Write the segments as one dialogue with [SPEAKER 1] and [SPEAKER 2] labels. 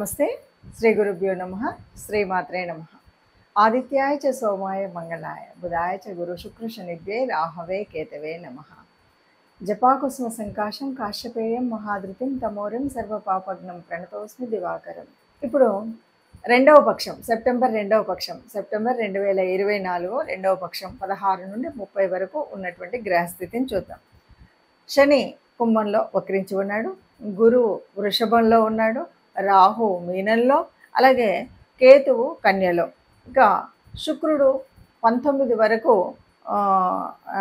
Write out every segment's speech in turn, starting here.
[SPEAKER 1] నమస్తే. శ్రీ గురుభ్యో నమః. శ్రీమాత్రే నమః. ఆదిత్యాయ చ సోమాయ మంగళాయ బుధాయ చ గురు శుక్ర శనిభ్యే రాహవే కేతవే నమః. జపాకుసుమ సంకాశం కాశ్యపేయం మహాధృతిం తమోరిం సర్వపాపగ్నం ప్రణతోస్మి దివాకరం. ఇప్పుడు రెండవ పక్షం సెప్టెంబర్ 2024 రెండవ పక్షం 16 నుండి 30 వరకు ఉన్నటువంటి గ్రహస్థితిని చూద్దాం. శని కుంభంలో వక్రించి ఉన్నాడు, గురువు వృషభంలో ఉన్నాడు, రాహు మీనంలో, అలాగే కేతువు కన్యలో. ఇక శుక్రుడు 19 వరకు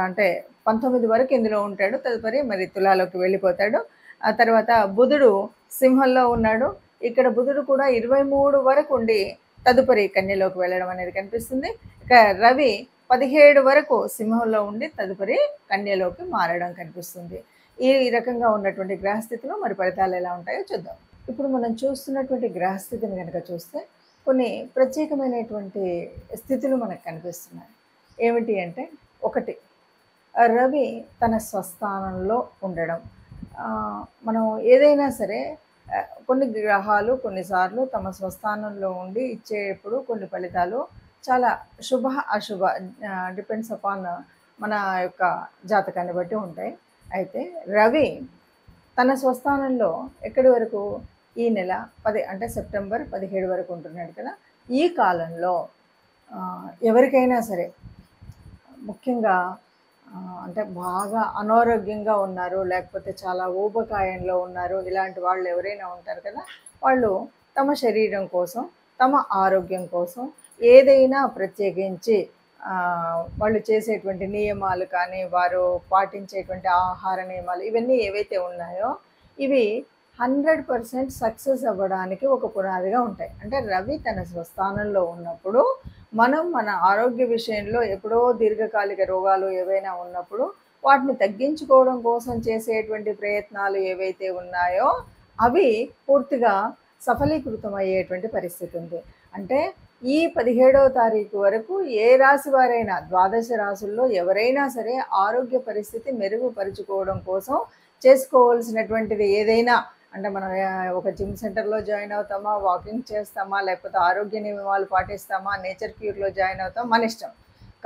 [SPEAKER 1] అంటే 19 వరకు ఇందులో ఉంటాడు, తదుపరి మరి తులాలోకి వెళ్ళిపోతాడు. ఆ తర్వాత బుధుడు సింహంలో ఉన్నాడు. ఇక్కడ బుధుడు కూడా 23 వరకు ఉండి తదుపరి కన్యలోకి వెళ్ళడం అనేది కనిపిస్తుంది. ఇక రవి 17 వరకు సింహంలో ఉండి తదుపరి కన్యలోకి మారడం కనిపిస్తుంది. ఈ రకంగా ఉన్నటువంటి గ్రహస్థితిలో మరి ఫలితాలు ఎలా ఉంటాయో చూద్దాం. ఇప్పుడు మనం చూస్తున్నటువంటి గ్రహస్థితిని కనుక చూస్తే కొన్ని ప్రత్యేకమైనటువంటి స్థితులు మనకు కనిపిస్తున్నాయి. ఏమిటి అంటే, ఒకటి, రవి తన స్వస్థానంలో ఉండడం. మనం ఏదైనా సరే కొన్ని గ్రహాలు కొన్నిసార్లు తమ స్వస్థానంలో ఉండి ఇచ్చేప్పుడు కొన్ని ఫలితాలు చాలా శుభ అశుభ డిపెండ్స్ అపాన్ మన యొక్క జాతకాన్ని బట్టి ఉంటాయి. అయితే రవి తన స్వస్థానంలో ఎక్కడి వరకు, ఈ నెల 10 అంటే సెప్టెంబర్ 17 వరకు ఉంటున్నాడు కదా. ఈ కాలంలో ఎవరికైనా సరే ముఖ్యంగా అంటే బాగా అనారోగ్యంగా ఉన్నారు, లేకపోతే చాలా ఊబకాయంలో ఉన్నారు, ఇలాంటి వాళ్ళు ఎవరైనా ఉంటారు కదా, వాళ్ళు తమ శరీరం కోసం, తమ ఆరోగ్యం కోసం ఏదైనా ప్రత్యేకించి వాళ్ళు చేసేటువంటి నియమాలు కానీ, వారు పాటించేటువంటి ఆహార నియమాలు ఇవన్నీ ఏవైతే ఉన్నాయో ఇవి 100% సక్సెస్ అవ్వడానికి ఒక పునాదిగా ఉంటాయి. అంటే రవి తన స్వస్థానంలో ఉన్నప్పుడు మనం మన ఆరోగ్య విషయంలో ఎప్పుడో దీర్ఘకాలిక రోగాలు ఏవైనా ఉన్నప్పుడు వాటిని తగ్గించుకోవడం కోసం చేసేటువంటి ప్రయత్నాలు ఏవైతే ఉన్నాయో అవి పూర్తిగా సఫలీకృతం అయ్యేటువంటి పరిస్థితి ఉంది. అంటే ఈ 17వ తారీఖు వరకు ఏ రాశి వారైనా, ద్వాదశ రాశుల్లో ఎవరైనా సరే ఆరోగ్య పరిస్థితి మెరుగుపరుచుకోవడం కోసం చేసుకోవాల్సినటువంటిది ఏదైనా, అంటే మనం ఒక జిమ్ సెంటర్లో జాయిన్ అవుతామా, వాకింగ్ చేస్తామా, లేకపోతే ఆరోగ్య నియమాలు పాటిస్తామా, నేచర్ క్యూర్లో జాయిన్ అవుతాం, మన ఇష్టం.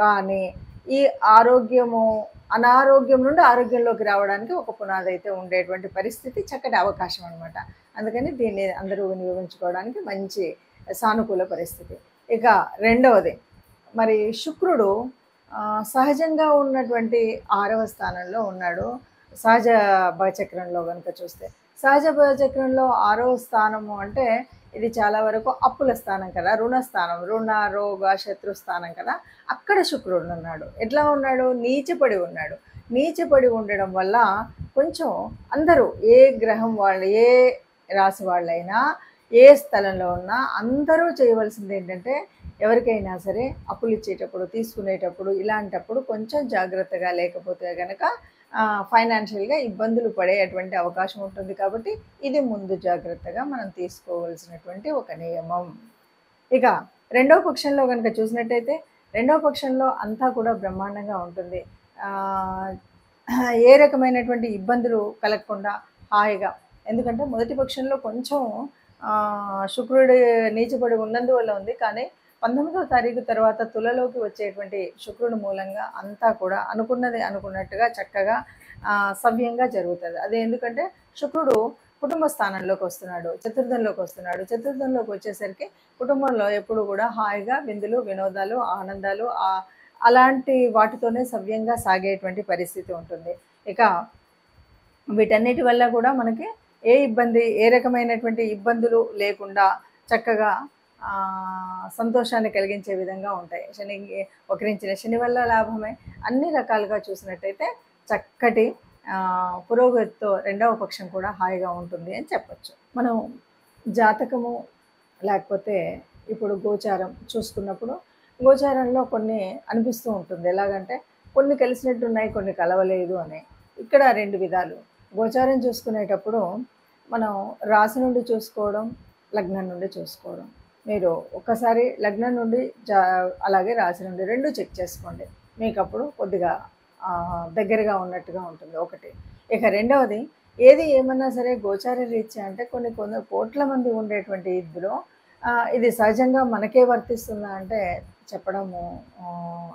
[SPEAKER 1] కానీ ఈ అనారోగ్యం నుండి ఆరోగ్యంలోకి రావడానికి ఒక పునాది అయితే ఉండేటువంటి పరిస్థితి, చక్కటి అవకాశం అనమాట. అందుకని దీన్ని అందరూ వినియోగించుకోవడానికి మంచి సానుకూల పరిస్థితి. ఇక రెండవది, మరి శుక్రుడు సహజంగా ఉన్నటువంటి 6వ స్థానంలో ఉన్నాడు. సహజ భవచక్రంలో కనుక చూస్తే, సహజ భవచక్రంలో 6వ స్థానము అంటే ఇది చాలా వరకు అప్పుల స్థానం కదా, రుణస్థానం, రుణ రోగ శత్రు స్థానం కదా. అక్కడ శుక్రుడు ఉన్నాడు. ఎట్లా ఉన్నాడు? నీచపడి ఉన్నాడు. నీచపడి ఉండడం వల్ల కొంచెం అందరూ, ఏ గ్రహం వాళ్ళు, ఏ రాశి వాళ్ళైనా, ఏ స్థలంలో ఉన్నా అందరూ చేయవలసింది ఏంటంటే, ఎవరికైనా సరే అప్పులు ఇచ్చేటప్పుడు, తీసుకునేటప్పుడు, ఇలాంటప్పుడు కొంచెం జాగ్రత్తగా లేకపోతే కనుక ఫైనాన్షియల్గా ఇబ్బందులు పడేటువంటి అవకాశం ఉంటుంది. కాబట్టి ఇది ముందు జాగ్రత్తగా మనం తీసుకోవాల్సినటువంటి ఒక నియమం. ఇక రెండవ పక్షంలో కనుక చూసినట్టయితే, రెండవ పక్షంలో అంతా కూడా బ్రహ్మాండంగా ఉంటుంది. ఏ రకమైనటువంటి ఇబ్బందులు కలగకుండా హాయిగా, ఎందుకంటే మొదటి పక్షంలో కొంచెం శుక్రుడు నీచపడి ఉన్నందువల్ల ఉంది. కానీ 19వ తారీఖు తర్వాత తులలోకి వచ్చేటువంటి శుక్రుడు మూలంగా అంతా కూడా అనుకున్నది అనుకున్నట్టుగా చక్కగా సవ్యంగా జరుగుతుంది. అదే ఎందుకంటే శుక్రుడు కుటుంబ స్థానంలోకి వస్తున్నాడు, చతుర్థంలోకి వస్తున్నాడు. చతుర్థంలోకి వచ్చేసరికి కుటుంబంలో ఎప్పుడు కూడా హాయిగా విందులు, వినోదాలు, ఆనందాలు అలాంటి వాటితోనే సవ్యంగా సాగేటువంటి పరిస్థితి ఉంటుంది. ఇక వీటన్నిటి వల్ల కూడా మనకి ఏ రకమైనటువంటి ఇబ్బందులు లేకుండా చక్కగా సంతోషాన్ని కలిగించే విధంగా ఉంటాయి. వక్రించిన శని వల్ల లాభమే. అన్ని రకాలుగా చూసినట్టయితే చక్కటి పురోగతితో రెండవ పక్షం కూడా హాయిగా ఉంటుంది అని చెప్పచ్చు. మనం జాతకము లేకపోతే ఇప్పుడు గోచారం చూసుకున్నప్పుడు, గోచారంలో కొన్ని అనిపిస్తూ ఉంటుంది. ఎలాగంటే కొన్ని కలిసినట్టున్నాయి, కొన్ని కలవలేదు అని. ఇక్కడ 2 విధాలు. గోచారం చూసుకునేటప్పుడు మనం రాశి నుండి చూసుకోవడం, లగ్నం నుండి చూసుకోవడం. మీరు ఒక్కసారి లగ్నం నుండి అలాగే రాశి నుండి 2 చెక్ చేసుకోండి. మీకు అప్పుడు కొద్దిగా దగ్గరగా ఉన్నట్టుగా ఉంటుంది ఒకటి. ఇక రెండవది, ఏది ఏమన్నా సరే గోచార రీత్యా అంటే కొన్ని కొన్ని కోట్ల మంది ఉండేటువంటి ఇందులో ఇది సహజంగా మనకే వర్తిస్తుందా అంటే చెప్పడము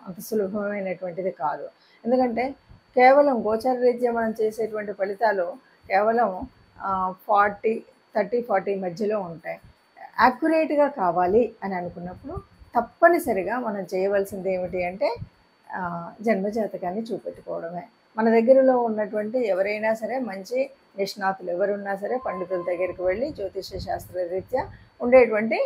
[SPEAKER 1] అంత సులభమైనటువంటిది కాదు. ఎందుకంటే కేవలం గోచార రీత్యా మనం చేసేటువంటి ఫలితాలు కేవలం 40, 30, 40 మధ్యలో ఉంటాయి. యాక్యురేట్‌గా కావాలి అని అనుకున్నప్పుడు తప్పనిసరిగా మనం చేయవలసింది ఏమిటి అంటే జన్మజాతకాన్ని చూపెట్టుకోవడమే. మన దగ్గరలో ఉన్నటువంటి ఎవరైనా సరే మంచి నిష్ణాతులు ఎవరున్నా సరే పండితుల దగ్గరికి వెళ్ళి జ్యోతిష్య శాస్త్ర రీత్యా ఉండేటువంటి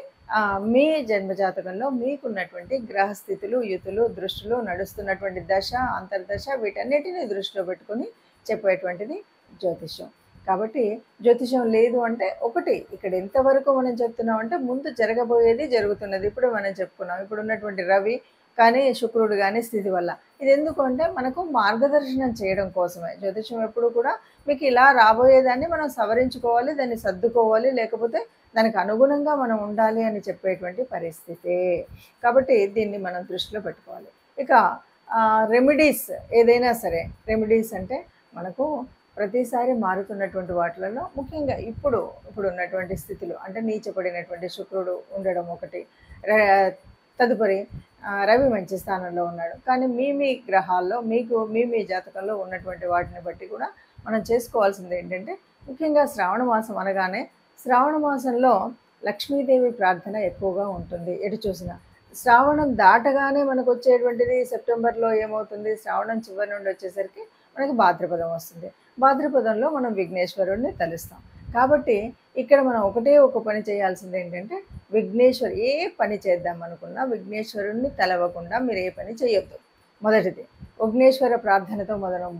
[SPEAKER 1] మీ జన్మజాతకంలో మీకున్నటువంటి గ్రహస్థితులు, యుతులు, దృష్టులు, నడుస్తున్నటువంటి దశ, అంతర్దశ వీటన్నిటిని దృష్టిలో పెట్టుకొని చెప్పేటువంటిది జ్యోతిష్యం. కాబట్టి జ్యోతిషం లేదు అంటే ఒకటి ఇక్కడ ఎంతవరకు మనం చెప్తున్నాం అంటే ముందు జరగబోయేది జరుగుతున్నది. ఇప్పుడు మనం చెప్పుకున్నాం. ఇప్పుడు ఉన్నటువంటి రవి కానీ శుక్రుడు కానీ స్థితి వల్ల ఇది ఎందుకు అంటే మనకు మార్గదర్శనం చేయడం కోసమే. జ్యోతిషం ఎప్పుడు కూడా మీకు ఇలా రాబోయేదాన్ని మనం సవరించుకోవాలి, దాన్ని సర్దుకోవాలి, లేకపోతే దానికి అనుగుణంగా మనం ఉండాలి అని చెప్పేటువంటి పరిస్థితే. కాబట్టి దీన్ని మనం దృష్టిలో పెట్టుకోవాలి. ఇక రెమెడీస్ ఏదైనా సరే, రెమెడీస్ అంటే మనకు ప్రతిసారి మారుతున్నటువంటి వాటిలలో ముఖ్యంగా ఇప్పుడు ఉన్నటువంటి స్థితిలో అంటే నీచపడినటువంటి శుక్రుడు ఉండడం ఒకటి, తదుపరి రవి మంచి స్థానంలో ఉన్నాడు. కానీ మీ గ్రహాల్లో మీకు మీ జాతకంలో ఉన్నటువంటి వాటిని బట్టి కూడా మనం చేసుకోవాల్సింది ఏంటంటే ముఖ్యంగా శ్రావణ మాసం అనగానే శ్రావణ మాసంలో లక్ష్మీదేవి ప్రార్థన ఎక్కువగా ఉంటుంది. ఎటు చూసినా శ్రావణం దాటగానే మనకు వచ్చేటువంటిది సెప్టెంబర్లో ఏమవుతుంది, శ్రావణం చివరి నుండి వచ్చేసరికి మనకి భాద్రపదం వస్తుంది. భాద్రపదంలో మనం విఘ్నేశ్వరుడిని తలుస్తాం. కాబట్టి ఇక్కడ మనం ఒక పని చేయాల్సింది ఏంటంటే విఘ్నేశ్వరు ఏ పని చేద్దాం అనుకున్నా విఘ్నేశ్వరుడిని తలవకుండా మీరు ఏ పని చేయొద్దు. మొదటిది విఘ్నేశ్వర ప్రార్థనతో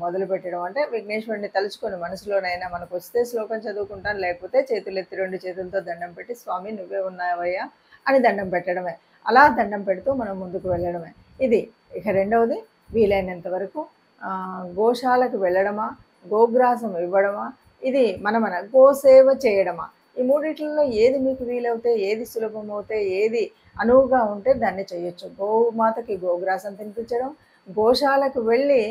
[SPEAKER 1] మొదలు పెట్టడం అంటే విఘ్నేశ్వరుడిని తలుచుకొని మనసులోనైనా మనకు వస్తే శ్లోకం చదువుకుంటాం, లేకపోతే చేతులెత్తి 2 చేతులతో దండం పెట్టి స్వామి నువ్వే ఉన్నావయ్యా అని దండం పెట్టడమే. అలా దండం పెడుతూ మనం ముందుకు వెళ్ళడమే ఇది. ఇక రెండవది వీలైనంత వరకు గోశాలకు వెళ్ళడమా, గోగ్రాసం ఇవ్వడమా, ఇది మన గోసేవ చేయడమా, ఈ మూడిట్లలో ఏది మీకు వీలవుతే, ఏది సులభమవుతే, ఏది అనువుగా ఉంటే దాన్ని చేయొచ్చు. గోమాతకి గోగ్రాసం తినిపించడం, గోశాలకు వెళ్ళి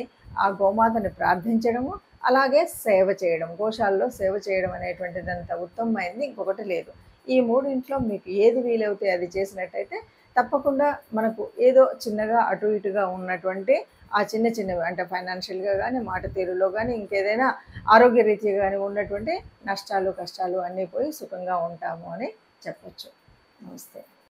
[SPEAKER 1] ఆ గోమాతని ప్రార్థించడము, అలాగే సేవ చేయడం. గోశాలలో సేవ చేయడం అనేటువంటిది అంత ఉత్తమమైంది ఇంకొకటి లేదు. ఈ మూడింట్లో మీకు ఏది వీలవుతే అది చేసినట్టయితే తప్పకుండా మనకు ఏదో చిన్నగా అటు ఇటుగా ఉన్నటువంటి ఆ చిన్నవి అంటే ఫైనాన్షియల్గా కానీ, మాట తీరులో కానీ, ఇంకేదైనా ఆరోగ్య రీత్యా కానీ ఉన్నటువంటి నష్టాలు కష్టాలు అన్నీ పోయి సుఖంగా ఉంటాము అని చెప్పచ్చు. నమస్తే.